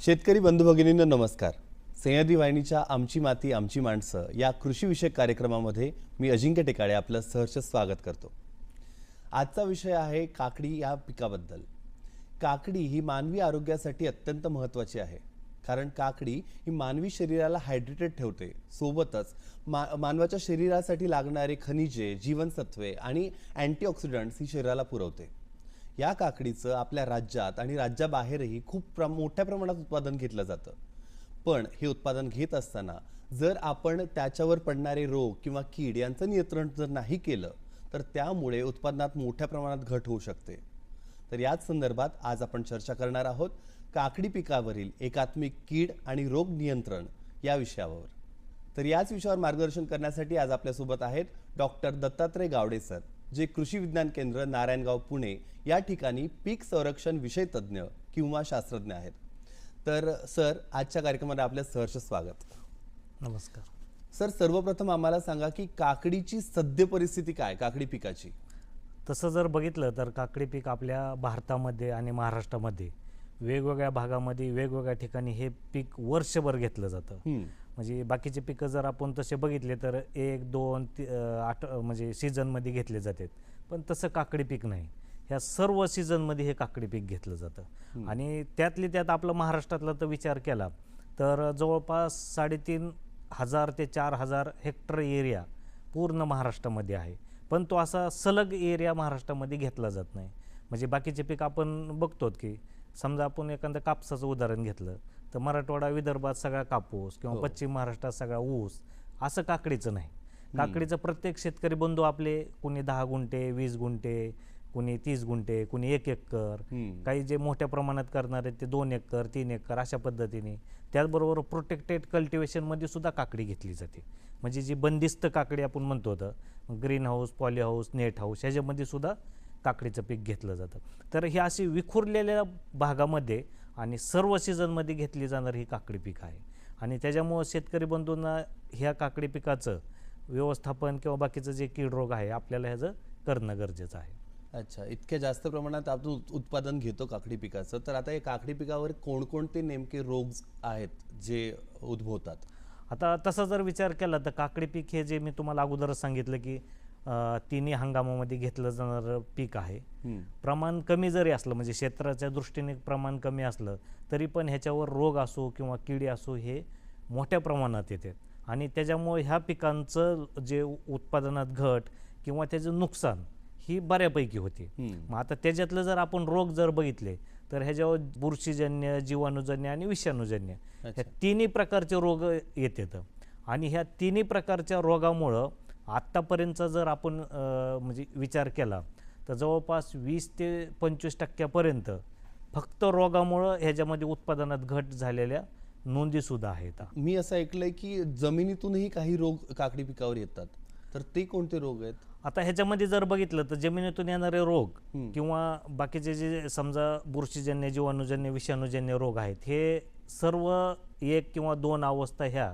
शेतकरी बंधू भगिनींनो नमस्कार. सह्याद्री वाहिनीच्या आमची माती आमची माणसं या कृषीविषयक कार्यक्रमामध्ये मी अजिंक्य टेकाळे आपलं सहर्ष स्वागत करतो. आजचा विषय आहे काकडी या पिकाबद्दल. काकडी ही मानवी आरोग्यासाठी अत्यंत महत्त्वाची आहे, कारण काकडी ही मानवी शरीराला हायड्रेटेड ठेवते. सोबतच मानवाच्या शरीरासाठी लागणारे खनिजे, जीवनसत्वे आणि अँटीऑक्सिडंट्स ही शरीराला पुरवते. या काकडीचं आपल्या राज्यात आणि राज्याबाहेरही खूप मोठ्या प्रमाणात उत्पादन घेतलं जातं. पण हे उत्पादन घेत असताना जर आपण त्याच्यावर पडणारे रोग किंवा कीड यांचं नियंत्रण जर नाही केलं तर त्यामुळे उत्पादनात मोठ्या प्रमाणात घट होऊ शकते. तर याच संदर्भात आज आपण चर्चा करणार आहोत काकडी पिकावरील एकात्मिक कीड आणि रोग नियंत्रण या विषयावर. तर याच विषयावर मार्गदर्शन करण्यासाठी आज आपल्यासोबत आहेत डॉक्टर दत्तात्रय गावडे सर, जे कृषी विज्ञान केंद्र नारायणगाव पुणे या ठिकाणी पीक संरक्षण विषय तज्ज्ञ किंवा शास्त्रज्ञ आहेत. तर सर, आजच्या कार्यक्रमात आपलं सहर्ष स्वागत. नमस्कार सर. सर्वप्रथम आम्हाला सांगा की काकडीची सद्य परिस्थिती काय, काकडी पिकाची? तसं जर बघितलं तर काकडी पीक आपल्या भारतामध्ये आणि महाराष्ट्रामध्ये वेगवेगळ्या भागामध्ये वेगवेगळ्या ठिकाणी हे पीक वर्षभर घेतलं जातं. म्हणजे बाकीचे पिकं जर आपण तसे बघितले तर 1, 2, 8 म्हणजे सीझनमध्ये घेतले जातात, पण तसं काकडी पीक नाही. ह्या सर्व सीझनमध्ये हे काकडी पीक घेतलं जातं. आणि त्यातली त्यात आपलं महाराष्ट्रातला तर विचार केला तर जवळपास 3,500 ते 4,000 हेक्टर एरिया पूर्ण महाराष्ट्रामध्ये आहे, पण तो असा सलग एरिया महाराष्ट्रामध्ये घेतला जात नाही. म्हणजे बाकीचे पीक आपण बघतो की समजा आपण एखादं कापसाचं उदाहरण घेतलं तर मराठवाडा विदर्भात सगळा कापूस किंवा पश्चिम महाराष्ट्रात सगळा ऊस, असं काकडीचं नाही. काकडीचं प्रत्येक शेतकरी बंधू आपले कोणी 10 गुंठे, 20 गुंठे, कोणी 30 गुंठे, कोणी 1 एकर, काही जे मोठ्या प्रमाणात करणारे ते 2 एकर, 3 एकर अशा पद्धतीने. त्याचबरोबर प्रोटेक्टेड कल्टिवेशनमध्ये सुद्धा काकडी घेतली जाते. म्हणजे जी बंदिस्त काकडी आपण म्हणतो होतं, green house, poly house, net house, ह्याच्यामध्ये सुद्धा काकडीचं पीक घेतलं जातं. तर ही अशी विखुरलेल्या भागामध्ये आणि सर्व सीझनमध्ये घेतली जाणारी ही काकडी पीक आहे. आणि त्याच्यामुळं शेतकरी बंधूंना ह्या काकडी पिकाचं व्यवस्थापन किंवा बाकीचं जे कीड रोग आहे आपल्याला ह्याचं करणं गरजेचं आहे. अच्छा, इतक्या जास्त प्रमाणात आपण उत्पादन घेतो काकडी पिकाचं, तर आता या काकडी पिकावर कोणकोणते नेमके रोग आहेत जे उद्भवतात? आता तसा जर विचार केला तर काकडी पीक हे जे मी तुम्हाला अगोदरच सांगितलं की तिन्ही हंगामामध्ये घेतलं जाणारं पीक आहे. प्रमाण कमी जरी असलं, म्हणजे क्षेत्राच्या दृष्टीने प्रमाण कमी असलं तरी पण ह्याच्यावर रोग असो किंवा किडी असो हे मोठ्या प्रमाणात येतात. आणि त्याच्यामुळे ह्या पिकांचं जे उत्पादनात घट किंवा त्याचं नुकसान ही बऱ्यापैकी होते. मग आता त्याच्यातलं जर आपण रोग जर बघितले तर ह्याच्यावर बुरशीजन्य, जीवाणूजन्य आणि विषाणूजन्य ह्या तिन्ही प्रकारचे रोग येतात. आणि ह्या तिन्ही प्रकारच्या रोगामुळं आत्तापर्यंतचा जर आपण म्हणजे विचार केला तर जवळपास 20 ते 25% फक्त रोगामुळं ह्याच्यामध्ये उत्पादनात घट झालेल्या नोंदीसुद्धा आहेत. मी असं ऐकलंय की जमिनीतूनही काही रोग काकडी पिकावर येतात, तर ते कोणते रोग आहेत? आता ह्याच्यामध्ये जर बघितलं तर जमिनीतून येणारे रोग किंवा बाकीचे जे समजा बुरशीजन्य, जीवाणूजन्य, विषाणूजन्य रोग आहेत, हे सर्व 1 किंवा 2 अवस्था ह्या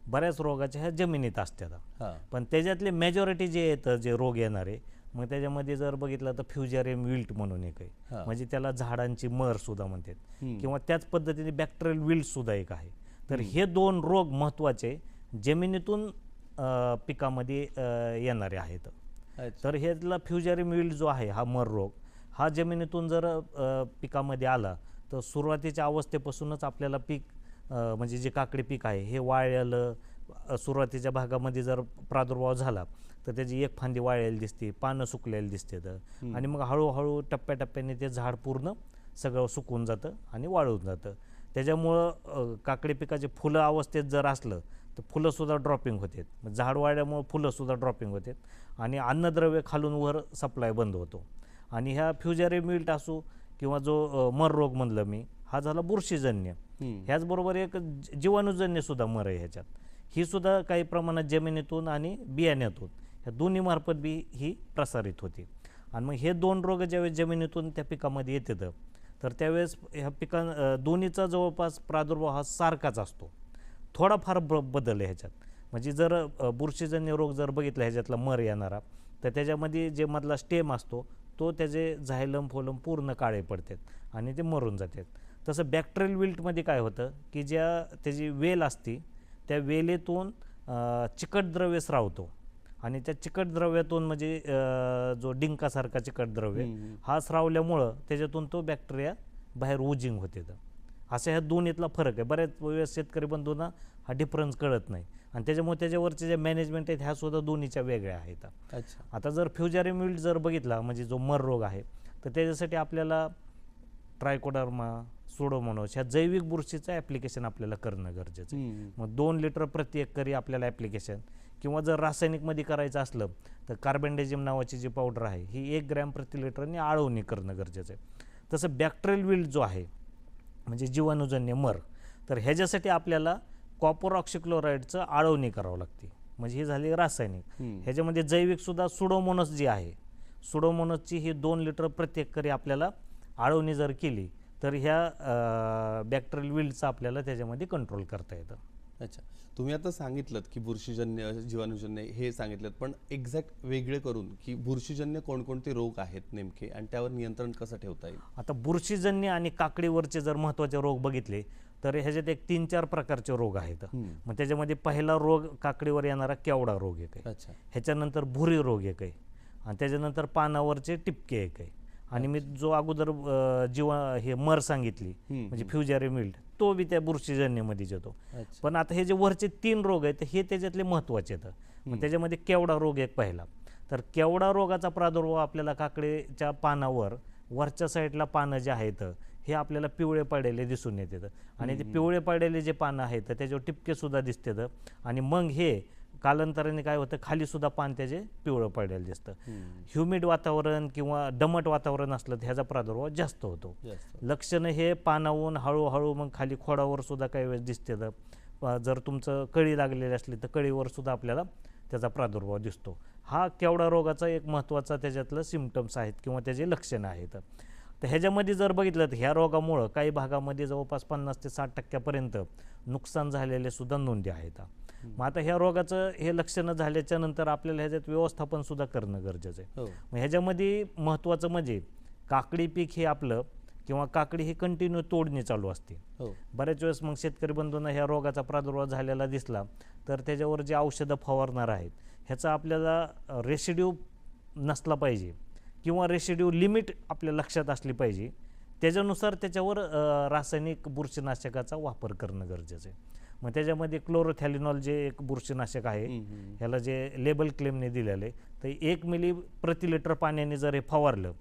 बऱ्याच रोगाच्या ह्या जमिनीत असतात. पण त्याच्यातले मेजॉरिटी जे येतं जे रोग येणारे, मग त्याच्यामध्ये जर बघितलं तर फ्युजेरियम विल्ट म्हणून एक आहे, म्हणजे त्याला झाडांची मर सुद्धा म्हणतात, किंवा त्याच पद्धतीने बॅक्टेरियल विल्ट सुद्धा एक आहे. तर हे 2 रोग महत्त्वाचे जमिनीतून पिकामध्ये येणारे आहेत. तर ह्यातला फ्युजेरियम विल्ट जो आहे, हा मर रोग, हा जमिनीतून जर पिकामध्ये आला तर सुरुवातीच्या अवस्थेपासूनच आपल्याला पीक म्हणजे जे काकडी पीक आहे हे वाळलेलं, सुरुवातीच्या भागामध्ये जर प्रादुर्भाव झाला तर त्याची एक फांदी वाळलेली दिसते, पानं सुकलेली दिसतात, आणि मग हळूहळू टप्प्याटप्प्याने ते झाड पूर्ण सगळं सुकून जातं आणि वाळून जातं. त्याच्यामुळं काकडी पिकाचे फुलं अवस्थेत जर असलं तर फुलंसुद्धा ड्रॉपिंग होतात. मग झाड वाळल्यामुळं फुलंसुद्धा ड्रॉपिंग होतात आणि अन्नद्रव्य खालून वर सप्लाय बंद होतो. आणि ह्या फ्युजेरियम विल्ट असो किंवा जो मर रोग म्हणलं मी, हा झाला बुरशीजन्य. ह्याचबरोबर एक जीवाणूजन्य सुद्धा मर आहे ह्याच्यात. ही सुद्धा काही प्रमाणात जमिनीतून आणि बियाण्यातून ह्या दोन्ही मार्फत बी ही प्रसारित होते. आणि मग हे 2 रोग ज्यावेळेस जमिनीतून त्या पिकामध्ये येतात तर त्यावेळेस ह्या दोन्हीचा जवळपास प्रादुर्भाव हा सारखाच असतो. थोडाफार बदल आहे ह्याच्यात. म्हणजे जर बुरशीजन्य रोग जर बघितला ह्याच्यातला मर येणारा, तर त्याच्यामध्ये जे मधला स्टेम असतो तो त्याचे झायलम फोलम पूर्ण काळे पडतात आणि ते मरून जातात. तसं बॅक्टेरियल विल्टमध्ये काय होतं की ज्या त्याची वेल असते त्या वेलेतून चिकट द्रव्य स्रावतो आणि त्या चिकट द्रव्यातून म्हणजे जो डिंकासारखा चिकट द्रव्य हा स्रावल्यामुळं त्याच्यातून तो बॅक्टेरिया बाहेर ओजिंग होते. असा ह्या दोन्हीतला फरक आहे. बऱ्याच वेळेस शेतकरी बंधूंना हा डिफरन्स कळत नाही आणि त्याच्यामुळे त्याच्यावरचे जे मॅनेजमेंट आहेत ह्या सुद्धा दोन्हीच्या वेगळ्या आहेत. अच्छा. आता जर फ्युजारियम विल्ट जर बघितला म्हणजे जो मर रोग आहे तर त्याच्यासाठी आपल्याला ट्रायकोडर्मा, सुडोमोनोस ह्या जैविक बुरशीचं ॲप्लिकेशन आपल्याला करणं गरजेचं आहे. मग 2 लिटर प्रति एकरी आपल्याला ॲप्लिकेशन, किंवा जर रासायनिकमध्ये करायचं असलं तर कार्बेंडेजिम नावाची जी पावडर आहे ही 1 ग्रॅम प्रति लिटरने आळवणी करणं गरजेचं आहे. तसं बॅक्टेरियल विल्ट जो आहे म्हणजे जीवाणूजन्य मर, तर ह्याच्यासाठी आपल्याला कॉपर ऑक्सिक्लोराईडचं आळवणी करावं लागते. म्हणजे ही झाली रासायनिक. ह्याच्यामध्ये जैविकसुद्धा सुडोमोनस जी आहे, सुडोमोनसची ही 2 लिटर प्रति एकरी आपल्याला आळवणी जर केली तर ह्या बॅक्टेरियल विल्टचं आपल्याला त्याच्यामध्ये कंट्रोल करता येतं. अच्छा, तुम्ही आता सांगितलं की बुरशीजन्य जीवाणूजन्य हे सांगितलं, पण एक्झॅक्ट वेगळे करून की बुरशीजन्य कोणकोणते रोग आहेत नेमके आणि त्यावर नियंत्रण कसं ठेवता येईल? आता बुरशीजन्य आणि काकडीवरचे जर महत्त्वाचे रोग बघितले तर ह्याच्यात एक 3-4 प्रकारचे रोग आहेत. मग त्याच्यामध्ये पहिला रोग काकडीवर येणारा केवडा रोग एक आहे. अच्छा. ह्याच्यानंतर भुरी रोग एक आहे आणि त्याच्यानंतर पानावरचे टिपके एक आहे आणि मी जो अगोदर हे मर सांगितली म्हणजे फ्युजारियम विल्ट तो बी त्या बुरशीजन्यमध्येच येतो. पण आता हे जे वरचे 3 रोग आहेत हे त्याच्यातले महत्त्वाचे आहेत. मग त्याच्यामध्ये केवडा रोग एक पहिला. तर केवडा रोगाचा प्रादुर्भाव आपल्याला काकडीच्या पानावर वरच्या साईडला पानं जे आहेत हे आपल्याला पिवळे पडलेले दिसून येतात आणि ते पिवळे पडलेले जे पानं आहेत त्याच्यावर टिपके सुद्धा दिसतात आणि मग हे कालांतराने काय होतं खाली सुद्धा पान त्याचे पिवळं पडलेलं दिसतं. ह्युमिड वातावरण किंवा दमट वातावरण असलं तर ह्याचा प्रादुर्भाव जास्त होतो. लक्षणं हे पानावून हळूहळू मग खाली खोडावर सुद्धा काही वेळेस दिसते. जर तुमचं कळी लागलेली असली तर कळीवर सुद्धा आपल्याला त्याचा प्रादुर्भाव दिसतो. हा केवडा रोगाचा एक महत्त्वाचा त्याच्यातलं सिम्पटम्स आहेत किंवा त्याचे लक्षणं आहेत. तर ह्याच्यामध्ये जर बघितलं तर ह्या रोगामुळं काही भागामध्ये जवळपास 50 ते 60% नुकसान झालेले सुद्धा नोंदी आहेत. मग आता ह्या रोगाचं हे लक्षणं झाल्याच्या नंतर आपल्याला ह्याच्यात व्यवस्थापन सुद्धा करणं गरजेचं आहे. मग ह्याच्यामध्ये महत्त्वाचं म्हणजे काकडी पीक हे आपलं किंवा काकडी ही कंटिन्यू तोडणी चालू असते. बऱ्याच वेळेस मग शेतकरी बंधूंना ह्या रोगाचा प्रादुर्भाव झालेला दिसला तर त्याच्यावर जे औषधं फवारणार आहेत ह्याचा आपल्याला रेसिड्यू नसला पाहिजे किंवा रेसिड्यू लिमिट आपल्या लक्षात असली पाहिजे. त्याच्यानुसार त्याच्यावर रासायनिक बुरशीनाशकाचा वापर करणं गरजेचं आहे. मग त्याच्यामध्ये क्लोरोथॅलिनॉल जे एक बुरशीनाशक आहे ह्याला जे लेबल क्लेमने दिलेलं आहे तर 1 मिली प्रति लिटर पाण्याने जर हे फवारलं,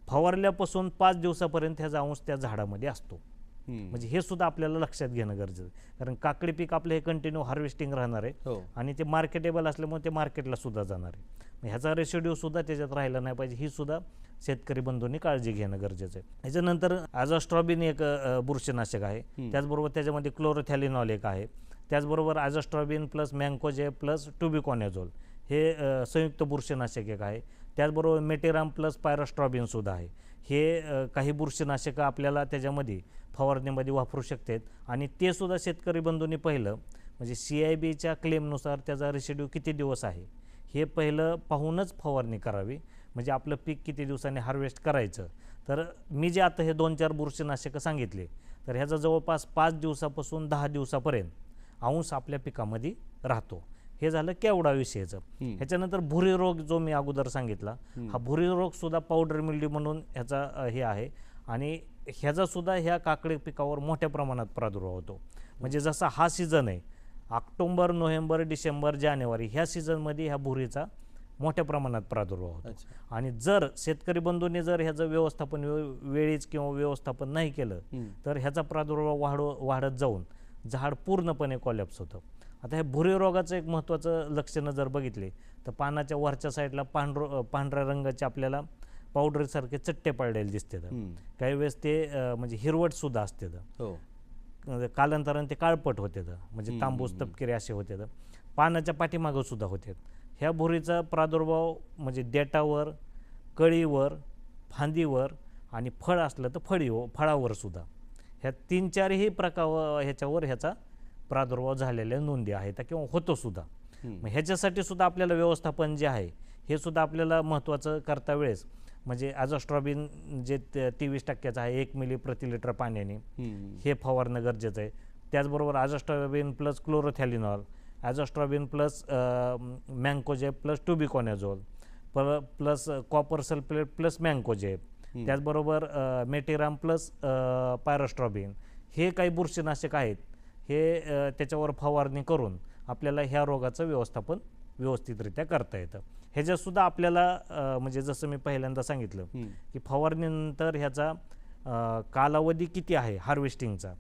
फवारल्यापासून 5 दिवसापर्यंत ह्याचा अंश त्या झाडामध्ये असतो. म्हणजे हे सुद्धा आपल्याला लक्षात घेणं गरजेचं आहे. कारण काकडी पीक आपलं हे कंटिन्यू हार्वेस्टिंग राहणार आहे आणि ते मार्केटेबल असल्यामुळे ते मार्केटला सुद्धा जाणार आहे. ह्याचा रेसिड्यू सुद्धा त्याच्यात राहिला नाही पाहिजे ही सुद्धा शेतकरी बंधूंनी काळजी घेणं गरजेचं आहे. ह्याच्यानंतर आझोस्ट्रॉबिन एक बुरशीनाशक आहे. त्याचबरोबर त्याच्यामध्ये क्लोरोथॅलिनॉल एक आहे. त्याचबरोबर आझोस्ट्रॉबिन प्लस मँकोजेब प्लस ट्युबिकॉनॅझोल हे संयुक्त बुरशीनाशक एक आहे. त्याचबरोबर मेटेराम प्लस पायरोस्ट्रॉबिन सुद्धा आहे. हे काही बुरशीनाशकं आपल्याला त्याच्यामध्ये फवारणीमध्ये वापरू शकतात आणि ते सुद्धा शेतकरी बंधूंनी पहिलं म्हणजे CIBच्या क्लेमनुसार त्याचा रेसिड्यू किती दिवस आहे हे पहिलं पाहूनच फवारणी करावी. म्हणजे आपलं पीक किती दिवसांनी हार्वेस्ट करायचं. तर मी जे आता हे 2-4 बुरशीनाशकं सांगितले तर ह्याचा जवळपास 5 दिवसापासून 10 दिवसापर्यंत अंश आपल्या पिकामध्ये राहतो. हे झालं केवडा विषयीचं. ह्याच्यानंतर भुरी रोग जो मी अगोदर सांगितला हा भुरी रोग सुद्धा पावडर मिल्ड्यू म्हणून ह्याचा हे आहे आणि ह्याचा सुद्धा ह्या काकडी पिकावर मोठ्या प्रमाणात प्रादुर्भाव होतो. म्हणजे जसा हा सीझन आहे ऑक्टोबर, नोव्हेंबर, डिसेंबर, जानेवारी ह्या सीझनमध्ये ह्या भुरीचा मोठ्या प्रमाणात प्रादुर्भाव होतो. आणि जर शेतकरी बंधूंनी जर ह्याचं व्यवस्थापन वेळीच किंवा व्यवस्थापन नाही केलं तर ह्याचा प्रादुर्भाव वाढत जाऊन झाड पूर्णपणे कॉलॅप्स होतं. आता हे भुरी रोगाचं एक महत्त्वाचं लक्षणं जर बघितले तर पानाच्या वरच्या साईडला पांढऱ्या रंगाचे आपल्याला पावडरसारखे चट्टे पडलेले दिसतात. काही वेळेस ते म्हणजे हिरवट सुद्धा असते. कालांतराने ते काळपट होते म्हणजे तांबूस तपकिरे असे होते. पानाच्या पाठीमागं सुद्धा होते. ह्या भुरीचा प्रादुर्भाव म्हणजे देठावर, कळीवर, फांदीवर आणि फळ असलं तर फळावर सुद्धा ह्या 3-4ही प्रकार ह्याच्यावर ह्याचा प्रादुर्भाव झालेल्या नोंदी आहेत किंवा होतो सुद्धा. मग ह्याच्यासाठी सुद्धा आपल्याला व्यवस्थापन जे आहे हे सुद्धा आपल्याला महत्त्वाचं करता वेळेस म्हणजे ॲझोस्ट्रॉबिन जे 23% आहे 1 मिली प्रति लिटर पाण्याने, हे फवारणं गरजेचं आहे. त्याचबरोबर azoxystrobin plus chlorothalonil, azoxystrobin plus mancozeb plus tebuconazole, plus copper sulphate plus mancozeb, त्याचबरोबर मेटेराम प्लस पायरोस्ट्रॉबिन, हे काही बुरशीनाशक आहेत. हे त्याच्यावर फवारणी करून आपल्याला ह्या रोगाचं व्यवस्थापन व्यवस्थितरित्या करता येतं. ह्याच्यातसुद्धा आपल्याला म्हणजे जसं मी पहिल्यांदा सांगितलं की फवारणीनंतर ह्याचा कालावधी किती आहे हार्वेस्टिंगचा,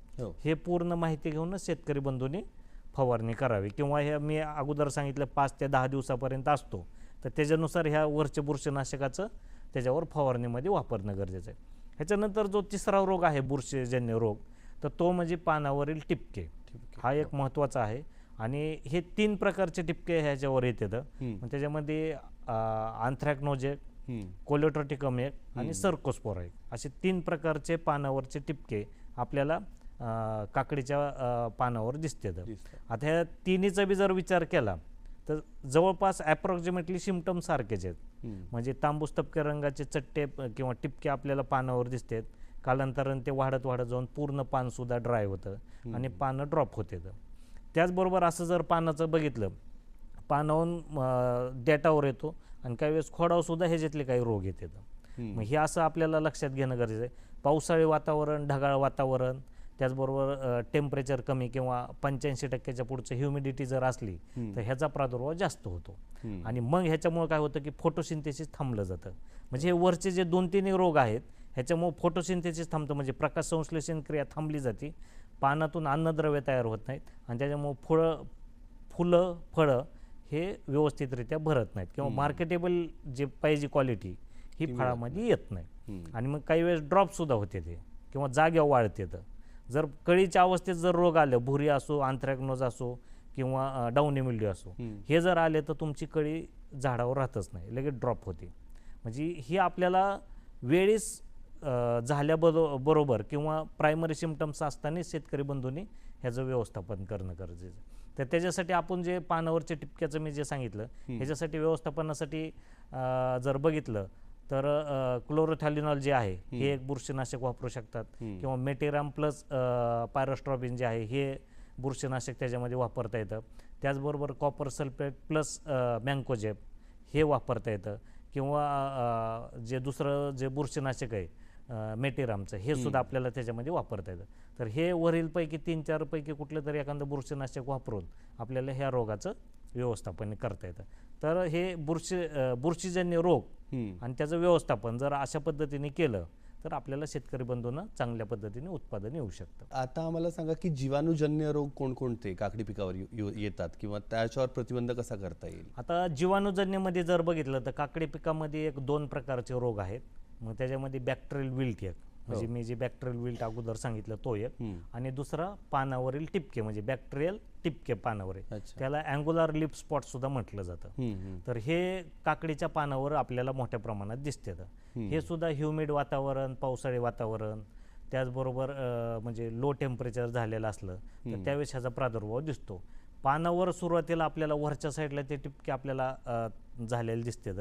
हे पूर्ण माहिती घेऊनच शेतकरी बंधूंनी फवारणी करावी. किंवा हे मी अगोदर सांगितलं 5 ते 10 दिवसापर्यंत असतो, तर त्याच्यानुसार ह्या वरच्या बुरशीनाशकाचं त्याच्यावर फवारणीमध्ये वापरणं गरजेचं आहे. ह्याच्यानंतर जो तिसरा रोग आहे बुरशीजन्य रोग, तर तो म्हणजे पानावरील टिपके. हा एक महत्त्वाचा आहे. आणि हे 3 प्रकारचे टिपके ह्याच्यावर येतात. त्याच्यामध्ये आंथ्रॅकनोजे, कोलेट्रोटिकम एक आणि सर्कोस्पोरा एक, असे 3 प्रकारचे पानावरचे टिपके आपल्याला काकडीच्या पानावर दिसतात. आता ह्या तिन्हीचा बी जर विचार केला तर जवळपास ॲप्रॉक्सिमेटली सिम्पटम सारखेच आहेत. म्हणजे तांबूस तपक्या रंगाचे चट्टे किंवा टिपके आपल्याला पानावर दिसतात. कालांतराने ते वाढत वाढत जाऊन पूर्ण पानसुद्धा ड्राय होतं आणि पानं ड्रॉप होते. त्याचबरोबर असं जर पानाचं बघितलं, पानावरून डेटावर येतो आणि काही वेळेस खोडावर सुद्धा ह्याच्यातले काही रोग येतात. मग हे असं आपल्याला लक्षात घेणं गरजेचं आहे. पावसाळी वातावरण, ढगाळ वातावरण, त्याचबरोबर टेम्परेचर कमी किंवा 85% पुढचं ह्युमिडिटी जर असली तर ह्याचा प्रादुर्भाव जास्त होतो. आणि मग ह्याच्यामुळे काय होतं की फोटोसिंथेसिस थांबलं जातं. म्हणजे हे वरचे जे 2-3 रोग आहेत ह्याच्यामुळे फोटोसिंथेसिस थांबतं, म्हणजे प्रकाश संश्लेषण क्रिया थांबली जाते, पानातून अन्नद्रव्य तयार होत नाहीत आणि त्याच्यामुळे फुलं फळं हे व्यवस्थितरित्या भरत नाहीत किंवा मार्केटेबल जे पाहिजे क्वालिटी ही फळामध्ये येत नाही. आणि मग काही वेळेस ड्रॉपसुद्धा होते ते किंवा जाग्यावर वाढते. तर जर कळीच्या अवस्थेत जर रोग आले, भुरी असो, आंथ्रॅकनोज असो किंवा डाउनी मिल्ड्यू असो, हे जर आले तर तुमची कळी झाडावर राहतच नाही, लगेच ड्रॉप होते. म्हणजे ही आपल्याला वेळीच झाल्याबरोबर किंवा प्रायमरी सिम्पटम्स असताना शेतकरी बंधूंनी ह्याचं व्यवस्थापन करणं गरजेचं आहे. तर त्याच्यासाठी आपण जे पानावरच्या टिपक्याचं मी जे सांगितलं, ह्याच्यासाठी व्यवस्थापनासाठी जर बघितलं तर क्लोरोथॅलिनॉल जे आहे हे एक बुरशीनाशक वापरू शकतात. किंवा मेटेराम प्लस पायरोस्ट्रॉबिन जे आहे हे बुरशीनाशक त्याच्यामध्ये वापरता येतं. त्याचबरोबर कॉपर सल्फेट प्लस मँकोजेब हे वापरता येतं. किंवा जे दुसरं जे बुरशीनाशक आहे मेटेरामचं, हे सुद्धा आपल्याला त्याच्यामध्ये वापरता येतं. तर हे वरीलपैकी 3-4 पैकी कुठलं तरी एखादं बुरशीनाशक वापरून आपल्याला ह्या रोगाचं व्यवस्थापन करता येतं. तर हे बुरशीजन्य रोग आणि त्याचं व्यवस्थापन जर अशा पद्धतीने केलं तर आपल्याला शेतकरी बंधूंना चांगल्या पद्धतीने उत्पादन येऊ शकतं. आता आम्हाला सांगा की जीवाणूजन्य रोग कोणकोणते काकडी पिकावर येतात किंवा त्याच्यावर प्रतिबंध कसा करता येईल? आता जीवाणूजन्यमध्ये जर बघितलं तर काकडी पिकामध्ये 2 प्रकारचे रोग आहेत. मग त्याच्यामध्ये बॅक्टेरियल विल्ट एक, म्हणजे मी जे बॅक्टेरियल विल्ट अगोदर सांगितलं तो एक, आणि दुसरा पानावरील टिपके म्हणजे बॅक्टेरियल टिपके पानावरील, त्याला अँग्युलर लिप स्पॉट सुद्धा म्हटलं जातं. तर हे काकडीच्या पानावर आपल्याला मोठ्या प्रमाणात दिसते. हे सुद्धा ह्युमिड वातावरण, पावसाळी वातावरण, त्याचबरोबर म्हणजे लो टेम्परेचर झालेलं असलं तर त्यावेळेस ह्याचा प्रादुर्भाव दिसतो. पानावर सुरुवातीला आपल्याला वरच्या साईडला ते टिपके आपल्याला झालेले दिसते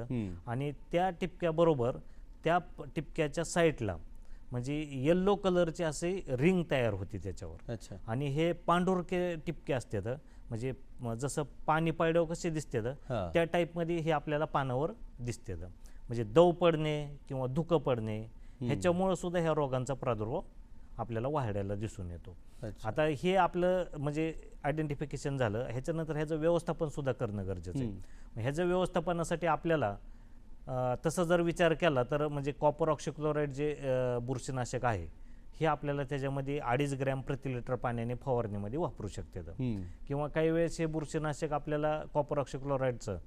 आणि त्या टिपक्याबरोबर त्या टिपक्याच्या साईडला म्हणजे येल्लो कलरचे असे रिंग तयार होती त्याच्यावर. आणि हे पांढुरके टिपके असतात, म्हणजे जसं पाणी पायड्यावर कसे दिसते त्या टाईपमध्ये हे आपल्याला पानावर दिसते. म्हणजे दव पडणे किंवा धुकं पडणे ह्याच्यामुळं सुद्धा ह्या रोगांचा प्रादुर्भाव आपल्याला वाढायला दिसून येतो. आता हे आपलं म्हणजे आयडेंटिफिकेशन झालं. ह्याच्यानंतर ह्याचं व्यवस्थापन सुद्धा करणं गरजेचं आहे. ह्याचं व्यवस्थापनासाठी आपल्याला तसं जर विचार केला तर म्हणजे कॉपर ऑक्सिक्लोराइड जे बुरशीनाशक आहे हे आपल्याला त्याच्यामध्ये 2.5 ग्रॅम प्रति लिटर पाण्याने फवारणीमध्ये वापरू शकते. किंवा काही वेळेस हे बुरशीनाशक आपल्याला कॉपर ऑक्सिक्लोराइडचं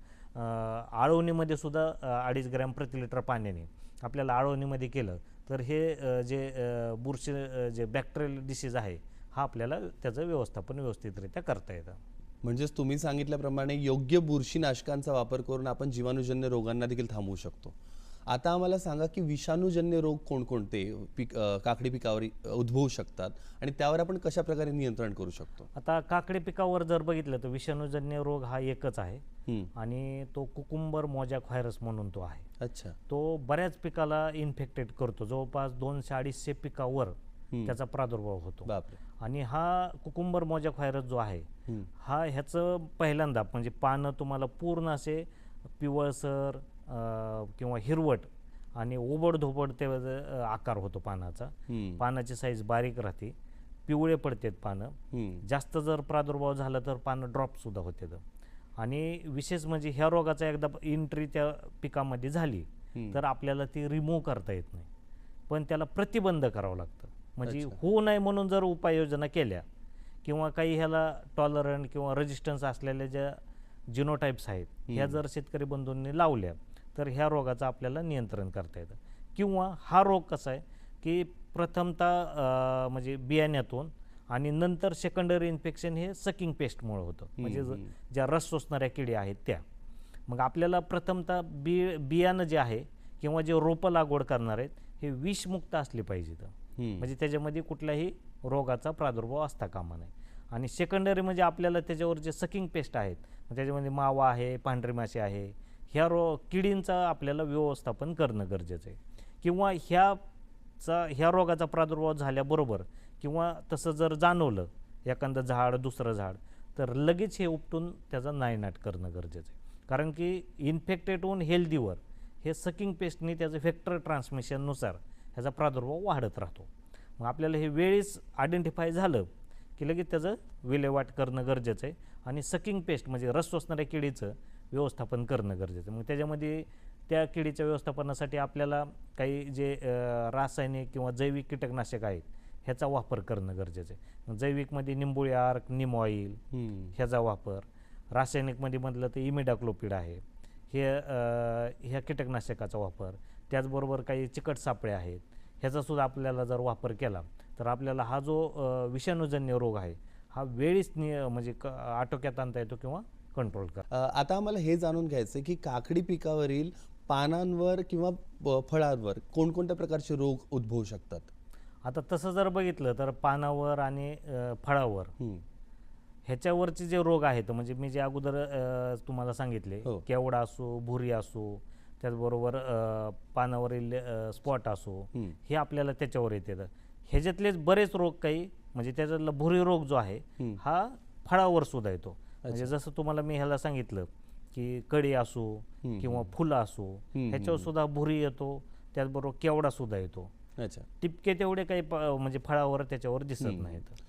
आळवणीमध्ये सुद्धा 2.5 ग्रॅम प्रति लिटर पाण्याने आपल्याला आळवणीमध्ये केलं तर हे जे बुरशी जे बॅक्टेरियल डिसीज आहे हा आपल्याला त्याचं व्यवस्थापन व्यवस्थितरित्या करता येतं. म्हणजेच तुम्ही सांगितल्याप्रमाणे योग्य बुरशीनाशकांचा वापर करून आपण जीवाणूजन्य रोगांना देखील थांबवू शकतो. आता आम्हाला सांगा की विषाणूजन्य रोग कोणकोणते काकडी पिकावर उद्भवू शकतात आणि त्यावर आपण कशा प्रकारे नियंत्रण करू शकतो? आता काकडी पिकावर जर बघितलं तर विषाणूजन्य रोग हा एकच आहे हम्म. आणि तो कुकुंबर मोजॅक व्हायरस म्हणून तो आहे. अच्छा. तो बऱ्याच पिकाला इन्फेक्टेड करतो, जवळपास 200-250 पिकावर त्याचा प्रादुर्भाव होतो. बापरे. आणि हा कुकुंबर मोजॅक व्हायरस जो आहे हा ह्याचं पहिल्यांदा म्हणजे पानं तुम्हाला पूर्ण असे पिवळसर किंवा हिरवट आणि ओबडधोबड ते आकार होतो पानाचा. पानाची साईज बारीक राहते, पिवळे पडतात पानं. जास्त जर प्रादुर्भाव झाला तर पानं ड्रॉप सुद्धा होते. आणि विशेष म्हणजे ह्या रोगाचा एकदा एंट्री त्या पिकामध्ये झाली तर आपल्याला ती रिमूव्ह करता येत नाही, पण त्याला प्रतिबंध करावं लागतं. म्हणजे होऊ नये म्हणून जर उपाययोजना केल्या किंवा काही ह्याला टॉलरंट किंवा रेजिस्टन्स असलेल्या ज्या जिनोटाईप्स आहेत ह्या जर शेतकरी बंधूंनी लावल्या तर ह्या रोगाचं आपल्याला नियंत्रण करता येतं. किंवा हा रोग कसा आहे की प्रथमतः म्हणजे बियाण्यातून आणि नंतर सेकंडरी इन्फेक्शन हे सकिंग पेस्टमुळे होतं. म्हणजे ज्या रस शोषणाऱ्या किडी आहेत त्या. मग आपल्याला प्रथमतः बियाणं जे आहे किंवा जे रोपं लागवड करणार आहेत हे विषमुक्त असले पाहिजेत. म्हणजे त्याच्यामध्ये कुठल्याही रोगाचा प्रादुर्भाव असता कामा नये. आणि सेकंडरी म्हणजे आपल्याला त्याच्यावर जे सकिंग पेस्ट आहेत त्याच्यामध्ये मावा आहे, पांढरे माशी आहे, ह्या किडींचं आपल्याला व्यवस्थापन करणं गरजेचं आहे. किंवा ह्या रोगाचा प्रादुर्भाव झाल्याबरोबर किंवा तसं जर जाणवलं एखादं झाड दुसरं झाड तर लगेच हे उपटून त्याचा नायनाट करणं गरजेचं आहे. कारण की इन्फेक्टेड होऊन हेल्दीवर हे सकिंग पेस्टनी त्याचं व्हेक्टर ट्रान्समिशननुसार ह्याचा प्रादुर्भाव वाढत राहतो. मग आपल्याला हे वेळीच आयडेंटिफाय झालं की लगेच त्याचं विल्हेवाट करणं गरजेचं आहे. आणि सकिंग पेस्ट म्हणजे रस शोषणाऱ्या किडीचं व्यवस्थापन करणं गरजेचं आहे. मग त्याच्यामध्ये त्या किडीच्या व्यवस्थापनासाठी आपल्याला काही जे रासायनिक किंवा जैविक कीटकनाशक आहेत ह्याचा वापर करणं गरजेचं आहे. जैविकमध्ये निंबोळी आर्क, निम ऑइल ह्याचा वापर. रासायनिकमध्ये म्हटलं तर इमिडाक्लोपिड आहे, ह्या कीटकनाशकाचा वापर. त्याचबरोबर काही चिकट सापळे आहेत ह्याचासुद्धा आपल्याला जर वापर केला तर आपल्याला हा जो विषाणूजन्य रोग आहे हा वेळीच म्हणजे आटोक्यात आणता येतो किंवा कंट्रोल कर. आता आम्हाला हे जाणून घ्यायचं की काकडी पिकावरील पानांवर किंवा फळांवर कोणकोणत्या प्रकारचे रोग उद्भवू शकतात? आता तसं जर बघितलं तर पानावर आणि फळावर ह्याच्यावरचे जे रोग आहेत म्हणजे मी जे अगोदर तुम्हाला सांगितले केवडा असो, भुरी असो, त्याचबरोबर पानावरील स्पॉट असो, हे आपल्याला त्याच्यावर येते. ह्याच्यातलेच बरेच रोग काही म्हणजे त्याच्यातला भुरी रोग जो आहे हा फळावर सुद्धा येतो. म्हणजे जसं तुम्हाला मी ह्याला सांगितलं की कडी असो किंवा फुलं असो ह्याच्यावर सुद्धा भुरी येतो, त्याचबरोबर केवडा सुद्धा येतो. टिपके तेवढे काही म्हणजे फळावर त्याच्यावर दिसत नाहीत.